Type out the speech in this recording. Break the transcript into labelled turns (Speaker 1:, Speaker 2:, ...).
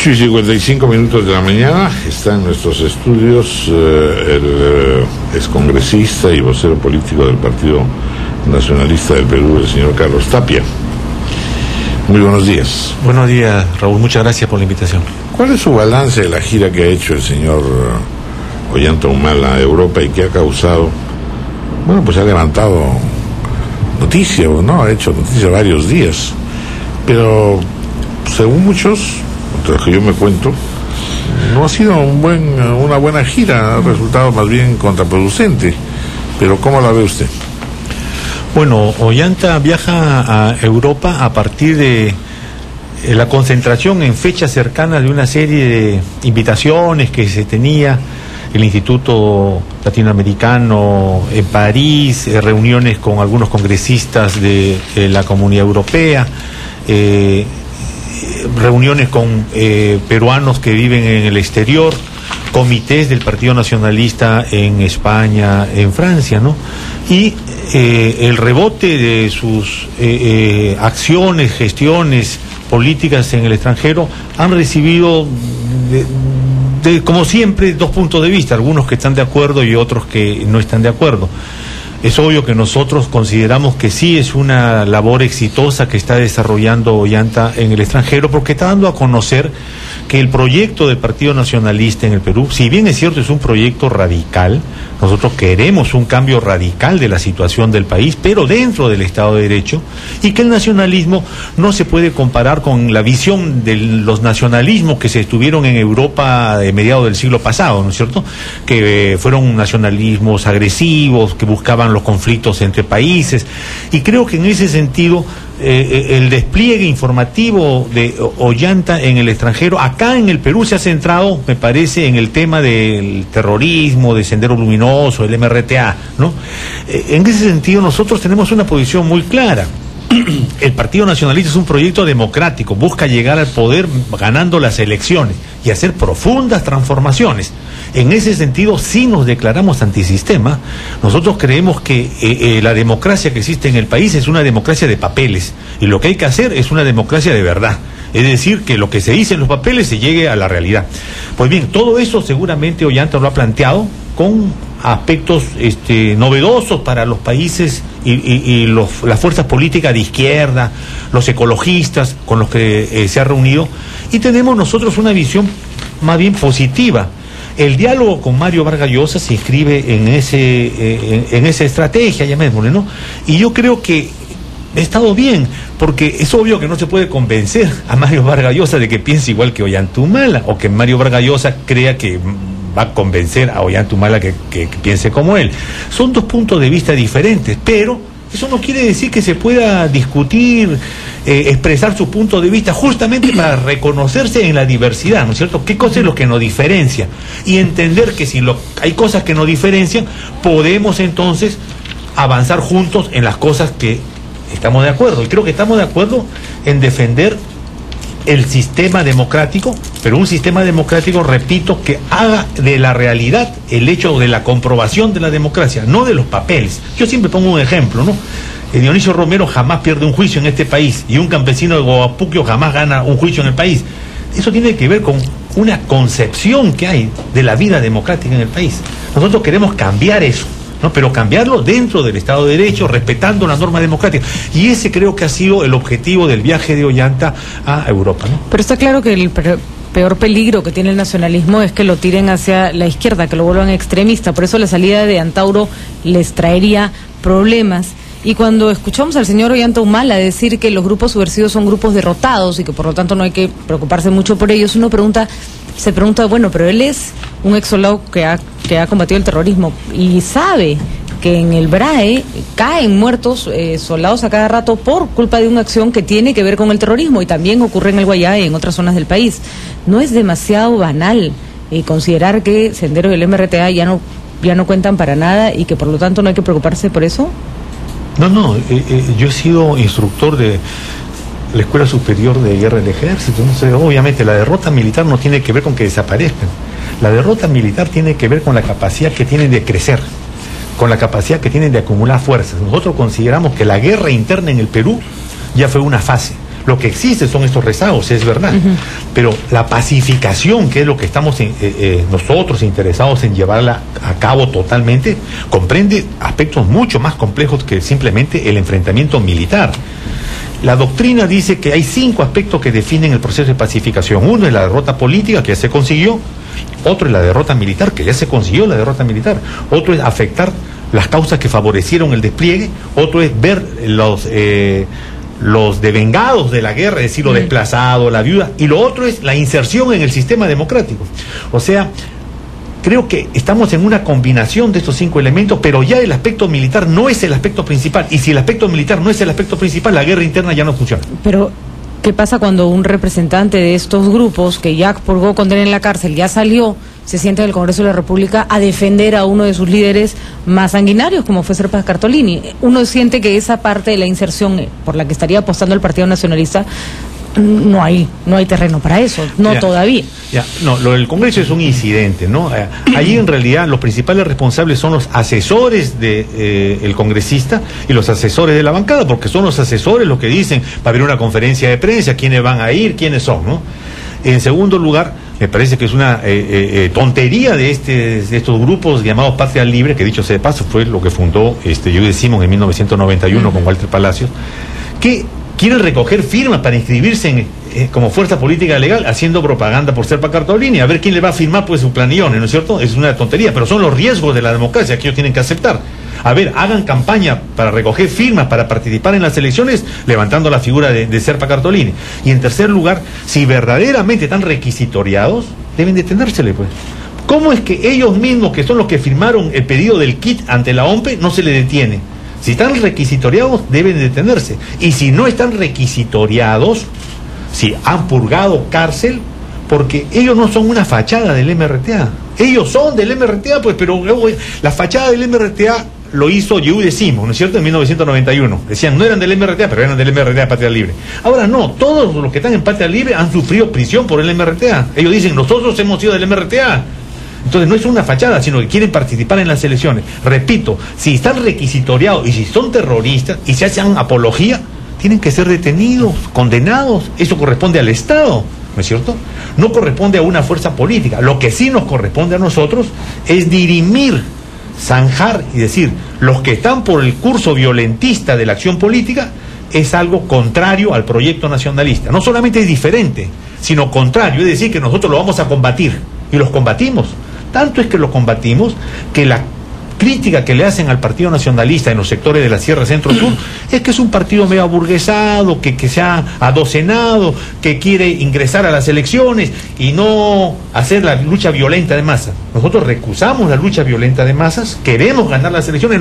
Speaker 1: 8:55 de la mañana. Está en nuestros estudios el excongresista y vocero político del Partido Nacionalista del Perú, el señor Carlos Tapia. Muy buenos días.
Speaker 2: Buenos días, Raúl. Muchas gracias por la invitación.
Speaker 1: ¿Cuál es su balance de la gira que ha hecho el señor Ollanta Humala a Europa y que ha causado, bueno, pues ha levantado noticia, ¿no? Ha hecho noticia varios días, pero según muchos, entre los que yo me cuento, no ha sido una buena gira, ha resultado más bien contraproducente. Pero ¿cómo la ve usted?
Speaker 2: Bueno, Ollanta viaja a Europa a partir de la concentración en fechas cercanas de una serie de invitaciones que se tenía el Instituto Latinoamericano en París, reuniones con algunos congresistas de la Comunidad Europea, reuniones con peruanos que viven en el exterior, comités del Partido Nacionalista en España, en Francia, ¿no? Y el rebote de sus acciones, gestiones políticas en el extranjero han recibido, como siempre, dos puntos de vista, algunos que están de acuerdo y otros que no están de acuerdo. Es obvio que nosotros consideramos que sí es una labor exitosa que está desarrollando Ollanta en el extranjero, porque está dando a conocer que el proyecto del Partido Nacionalista en el Perú, si bien es cierto es un proyecto radical, nosotros queremos un cambio radical de la situación del país, pero dentro del Estado de Derecho, y que el nacionalismo no se puede comparar con la visión de los nacionalismos que se estuvieron en Europa de mediados del siglo pasado, ¿no es cierto?, que fueron nacionalismos agresivos, que buscaban los conflictos entre países, y creo que en ese sentido el despliegue informativo de Ollanta en el extranjero, acá en el Perú se ha centrado, me parece, en el tema del terrorismo, de Sendero Luminoso, el MRTA, ¿no? En ese sentido nosotros tenemos una posición muy clara. El Partido Nacionalista es un proyecto democrático, busca llegar al poder ganando las elecciones y hacer profundas transformaciones. En ese sentido sí nos declaramos antisistema. Nosotros creemos que la democracia que existe en el país es una democracia de papeles, y lo que hay que hacer es una democracia de verdad, es decir, que lo que se dice en los papeles se llegue a la realidad. Pues bien, todo eso seguramente Ollanta lo ha planteado con aspectos novedosos para los países y las fuerzas políticas de izquierda, los ecologistas con los que se ha reunido, y tenemos nosotros una visión más bien positiva. El diálogo con Mario Vargas Llosa se inscribe en esa estrategia, llamémosle, ¿no? Y yo creo que ha estado bien, porque es obvio que no se puede convencer a Mario Vargas Llosa de que piense igual que Ollanta Humala, o que Mario Vargas Llosa crea que va a convencer a Ollanta Humala que piense como él. Son dos puntos de vista diferentes, pero eso no quiere decir que se pueda discutir, expresar su punto de vista, justamente para reconocerse en la diversidad, ¿no es cierto? ¿Qué cosa es lo que nos diferencia? Y entender que si hay cosas que nos diferencian, podemos entonces avanzar juntos en las cosas que estamos de acuerdo. Y creo que estamos de acuerdo en defender el sistema democrático, pero un sistema democrático, repito, que haga de la realidad el hecho de la comprobación de la democracia, no de los papeles. Yo siempre pongo un ejemplo, ¿no? Dionisio Romero jamás pierde un juicio en este país, y un campesino de Guapuquio jamás gana un juicio en el país. Eso tiene que ver con una concepción que hay de la vida democrática en el país. Nosotros queremos cambiar eso, ¿no? Pero cambiarlo dentro del Estado de Derecho, respetando la norma democrática. Y ese creo que ha sido el objetivo del viaje de Ollanta a Europa, ¿no?
Speaker 3: Pero está claro que el peor peligro que tiene el nacionalismo es que lo tiren hacia la izquierda, que lo vuelvan extremista. Por eso la salida de Antauro les traería problemas. Y cuando escuchamos al señor Ollanta Humala decir que los grupos subversivos son grupos derrotados y que por lo tanto no hay que preocuparse mucho por ellos, uno se pregunta, bueno, pero él es un ex soldado que ha combatido el terrorismo y sabe que en el BRAE caen muertos soldados a cada rato por culpa de una acción que tiene que ver con el terrorismo, y también ocurre en el Guayá y en otras zonas del país. ¿No es demasiado banal considerar que Sendero y el MRTA ya no cuentan para nada y que por lo tanto no hay que preocuparse por eso?
Speaker 2: No, yo he sido instructor de la Escuela Superior de Guerra del Ejército. Entonces, obviamente la derrota militar no tiene que ver con que desaparezcan. La derrota militar tiene que ver con la capacidad que tienen de crecer, con la capacidad que tienen de acumular fuerzas. Nosotros consideramos que la guerra interna en el Perú ya fue una fase. Lo que existe son estos rezagos, es verdad. Pero la pacificación, que es lo que estamos nosotros interesados en llevarla a cabo totalmente, comprende aspectos mucho más complejos que simplemente el enfrentamiento militar. La doctrina dice que hay 5 aspectos que definen el proceso de pacificación. Uno es la derrota política, que ya se consiguió. Otro es la derrota militar, que ya se consiguió la derrota militar. Otro es afectar las causas que favorecieron el despliegue. Otro es ver los devengados de la guerra, es decir, los desplazados, la viuda. Y lo otro es la inserción en el sistema democrático. O sea, creo que estamos en una combinación de estos 5 elementos, pero ya el aspecto militar no es el aspecto principal. Y si el aspecto militar no es el aspecto principal, la guerra interna ya no funciona.
Speaker 3: Pero, ¿qué pasa cuando un representante de estos grupos, que ya purgó condena en la cárcel, ya salió, se sienta en el Congreso de la República a defender a uno de sus líderes más sanguinarios, como fue Serpa Cartolini? Uno siente que esa parte de la inserción por la que estaría apostando el Partido Nacionalista, no hay terreno para eso, no todavía.
Speaker 2: No, lo del Congreso es un incidente, ¿no? Allí en realidad los principales responsables son los asesores de el congresista y los asesores de la bancada, porque son los asesores los que dicen, va a haber una conferencia de prensa, quiénes van a ir, quiénes son, ¿no? En segundo lugar, me parece que es una tontería de estos grupos llamados Patria Libre, que dicho sea de paso fue lo que fundó Yehudi Simon en 1991 con Walter Palacios, que quieren recoger firmas para inscribirse como fuerza política legal, haciendo propaganda por Serpa Cartolini, a ver quién le va a firmar pues su planillones, ¿no es cierto? Es una tontería, pero son los riesgos de la democracia que ellos tienen que aceptar. A ver, hagan campaña para recoger firmas, para participar en las elecciones, levantando la figura de Serpa Cartolini. Y en tercer lugar, si verdaderamente están requisitoriados, deben detenérsele, pues. ¿Cómo es que ellos mismos, que son los que firmaron el pedido del kit ante la OMPE, no se le detiene? Si están requisitoriados, deben detenerse. Y si no están requisitoriados, si han purgado cárcel, porque ellos no son una fachada del MRTA. Ellos son del MRTA, pues, pero la fachada del MRTA lo hizo Yehudi Simon, ¿no es cierto?, en 1991. Decían, no eran del MRTA, pero eran del MRTA Patria Libre. Ahora no, todos los que están en Patria Libre han sufrido prisión por el MRTA. Ellos dicen, nosotros hemos sido del MRTA. Entonces no es una fachada, sino que quieren participar en las elecciones. Repito, si están requisitoriados y si son terroristas y se hacen apología, tienen que ser detenidos, condenados. Eso corresponde al Estado, ¿no es cierto? No corresponde a una fuerza política. Lo que sí nos corresponde a nosotros es dirimir, zanjar y decir, los que están por el curso violentista de la acción política es algo contrario al proyecto nacionalista. No solamente es diferente, sino contrario, es decir, que nosotros lo vamos a combatir. Y los combatimos. Tanto es que lo combatimos que la crítica que le hacen al Partido Nacionalista en los sectores de la Sierra Centro-Sur es que es un partido medio aburguesado, que se ha adocenado, que quiere ingresar a las elecciones y no hacer la lucha violenta de masas. Nosotros recusamos la lucha violenta de masas, queremos ganar las elecciones.